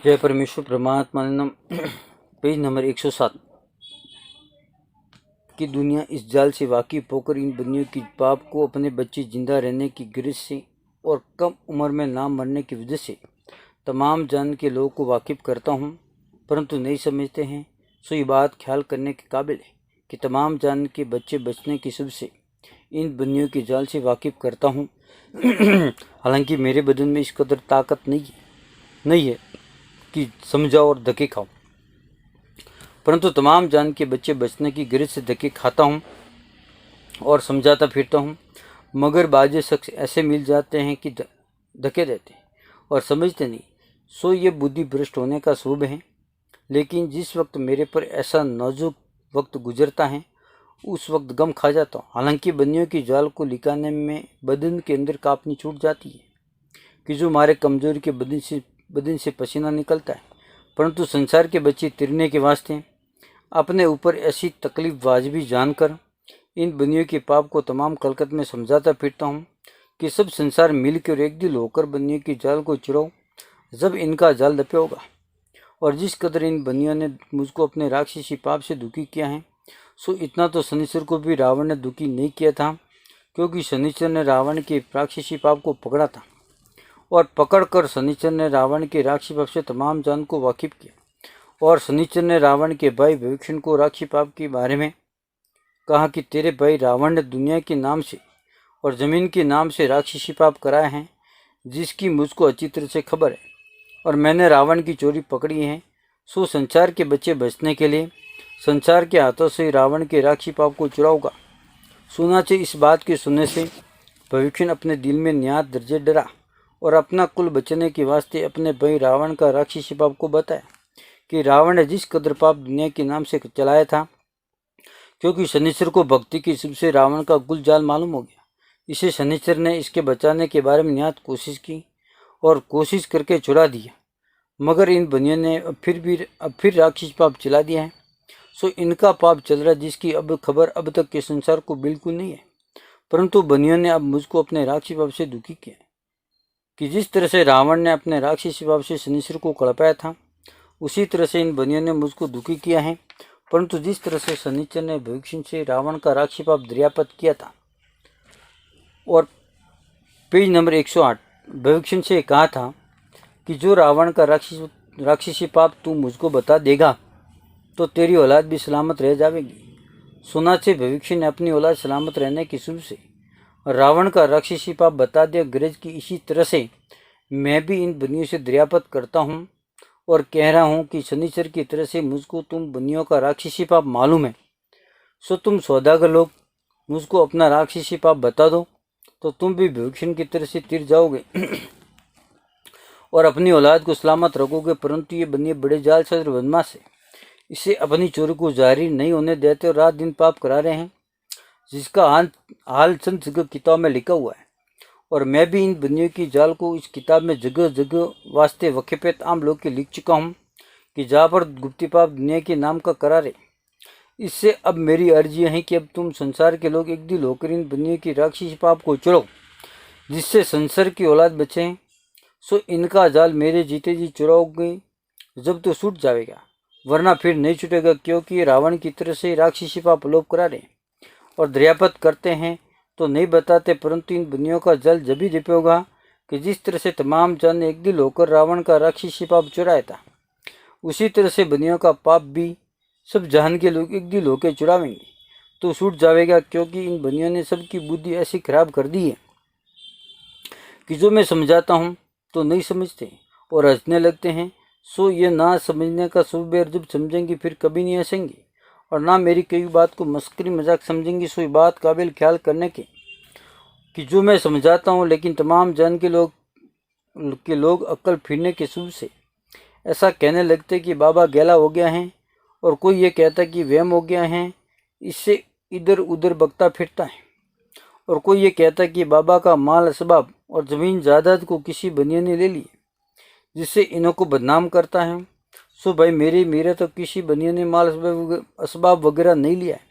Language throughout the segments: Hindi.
जय परमेश्वर परमात्मा। पेज नंबर 107 कि दुनिया इस जाल से वाकिफ होकर इन बंदियों की पाप को अपने बच्चे जिंदा रहने की गिरज से और कम उम्र में ना मरने की वजह से तमाम जान के लोगों को वाकिफ करता हूँ, परंतु नहीं समझते हैं। सो ये बात ख्याल करने के काबिल है कि तमाम जान के बच्चे बचने की सब से इन बंदियों के जाल से वाकिफ करता हूँ। हालांकि मेरे बदन में इस कदर ताकत नहीं है कि समझाओ और धक्के खाओ, परंतु तमाम जान के बच्चे बचने की गिरज से धक्के खाता हूँ और समझाता फिरता हूँ। मगर बाजे शख्स ऐसे मिल जाते हैं कि धक्के देते हैं और समझते नहीं। सो ये बुद्धि भ्रष्ट होने का सबब है। लेकिन जिस वक्त मेरे पर ऐसा नाजुक वक्त गुजरता है उस वक्त गम खा जाता हूँ। हालांकि बंदियों की जाल को लिकाने में बदन के अंदर कांपनी छूट जाती है कि जो हमारे कमजोरी के बदन से पसीना निकलता है, परंतु संसार के बच्चे तिरने के वास्ते अपने ऊपर ऐसी तकलीफ वाजिबी जानकर इन बंदियों के पाप को तमाम कलकत में समझाता फिरता हूँ कि सब संसार मिलकर एक दिल होकर बंदियों की जाल को चुराओ, जब इनका जाल दपे होगा। और जिस कदर इन बंदियों ने मुझको अपने राक्षसी पाप से दुखी किया है, सो इतना तो शनिश्चर को भी रावण ने दुखी नहीं किया था, क्योंकि शनिश्चर ने रावण के राक्षसी पाप को पकड़ा था और पकड़कर शनिश्चर ने रावण के राक्षसी पाप से तमाम जान को वाकिफ किया। और शनिश्चर ने रावण के भाई विभीषण को राक्षसी पाप के बारे में कहा कि तेरे भाई रावण ने दुनिया के नाम से और जमीन के नाम से राक्षसी पाप कराए हैं, जिसकी मुझको अच्छी तरह से खबर है, और मैंने रावण की चोरी पकड़ी है। सो संसार के बच्चे बचने के लिए संसार के हाथों से रावण के राक्षसी पाप को चुराऊंगा। सुना से इस बात के सुनने से विभीषण अपने दिल में निहात दर्जे डरा और अपना कुल बचने के वास्ते अपने भाई रावण का राक्षसी पाप को बताया कि रावण ने जिस कदर पाप दुनिया के नाम से चलाया था, क्योंकि शनिश्चर को भक्ति की शुभ से रावण का कुल जाल मालूम हो गया। इसे शनिश्चर ने इसके बचाने के बारे में निहात कोशिश की और कोशिश करके छुड़ा दिया, मगर इन बनियों ने अब फिर राक्षसी पाप चला दिया है। सो इनका पाप चल रहा है, जिसकी अब खबर अब तक के संसार को बिल्कुल नहीं है, परंतु बनियों ने अब मुझको अपने राक्षसी पाप से दुखी किया कि जिस तरह से रावण ने अपने राक्षसी पाप से शनिश्चर को कड़पाया था, उसी तरह से इन बनियों ने मुझको दुखी किया है। परंतु जिस तरह से शनिश्चर ने विभीषण से रावण का राक्षसी पाप दरियापत किया था, और पेज नंबर 108 विभीषण से कहा था कि जो रावण का राक्षसी पाप तू मुझको बता देगा तो तेरी औलाद भी सलामत रह जाएगी। सुना से विभीषण ने अपनी औलाद सलामत रहने की शुभ से रावण का राक्षसी पाप बता दिया गरज की। इसी तरह से मैं भी इन बनियों से दरियापत करता हूँ और कह रहा हूँ कि शनिश्चर की तरह से मुझको तुम बनियों का राक्षसी पाप मालूम है। सो तुम सौदागर लोग मुझको अपना राक्षसी पाप बता दो तो तुम भी विभीषण की तरह से तिर जाओगे और अपनी औलाद को सलामत रखोगे। परंतु ये बनिए बड़े जाल छद्र बदमाश है, इसे अपनी चोरी को जारी नहीं होने देते और रात दिन पाप करा रहे हैं, जिसका हाल संत जगह किताब में लिखा हुआ है। और मैं भी इन बनियों की जाल को इस किताब में जगह जगह वास्ते वकीफेत आम लोग के लिख चुका हूँ कि जहाँ पर गुप्ती पाप दुनिया के नाम का करा रहे। इससे अब मेरी अर्जी है कि अब तुम संसार के लोग एक दिल होकर इन बनियों की राक्षसी पाप को चुराओ, जिससे संसार की औलाद बचे। सो इनका जाल मेरे जीते जी चुराओगे जब तो छूट जाएगा, वरना फिर नहीं छूटेगा, क्योंकि ये रावण की तरह से राक्षसी पाप लोप करा रहे और दरियापत करते हैं तो नहीं बताते। परंतु इन बनियों का जल जब ही दिप होगा कि जिस तरह से तमाम जन एक दिल होकर रावण का राक्षसी पाप चुराया था, उसी तरह से बनियों का पाप भी सब जहान के लोग एक दिल होकर चुरावेंगे तो छूट जाएगा, क्योंकि इन बनियों ने सबकी बुद्धि ऐसी खराब कर दी है कि जो मैं समझाता हूँ तो नहीं समझते और हंसने लगते हैं। सो ये ना समझने का शुभ है, जब समझेंगे फिर कभी नहीं हंसेंगे और ना मेरी कई बात को मस्करी मजाक समझेंगे। सो ये बात काबिल ख्याल करने के कि जो मैं समझाता हूँ, लेकिन तमाम जन के लोग अक्ल फिरने के शुभ से ऐसा कहने लगते कि बाबा गैला हो गया है, और कोई ये कहता कि वहम हो गया है, इससे इधर उधर बकता फिरता है, और कोई ये कहता कि बाबा का माल असबाब और ज़मीन जायदाद को किसी बनिए ने ले लिया, जिससे इन्हों को बदनाम करता है। सो भाई मेरे तो किसी बनिए ने माल असबाब वगैरह नहीं लिया है,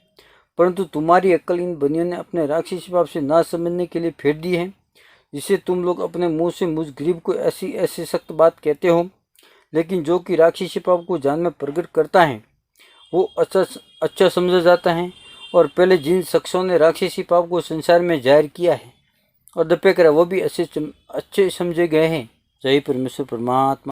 परंतु तुम्हारी अक्ल इन बनियों ने अपने राक्षसी पाप से ना समझने के लिए फेर दी है, जिससे तुम लोग अपने मुंह से मुझ गरीब को ऐसी सख्त बात कहते हो। लेकिन जो कि राक्षसी पाप को जान में प्रकट करता है वो अच्छा समझा जाता है। और पहले जिन शख्सों ने राक्षसी पाप को संसार में जाहिर किया है और दबे करा वो भी अच्छे समझे गए हैं। जय परमेश्वर परमात्मा।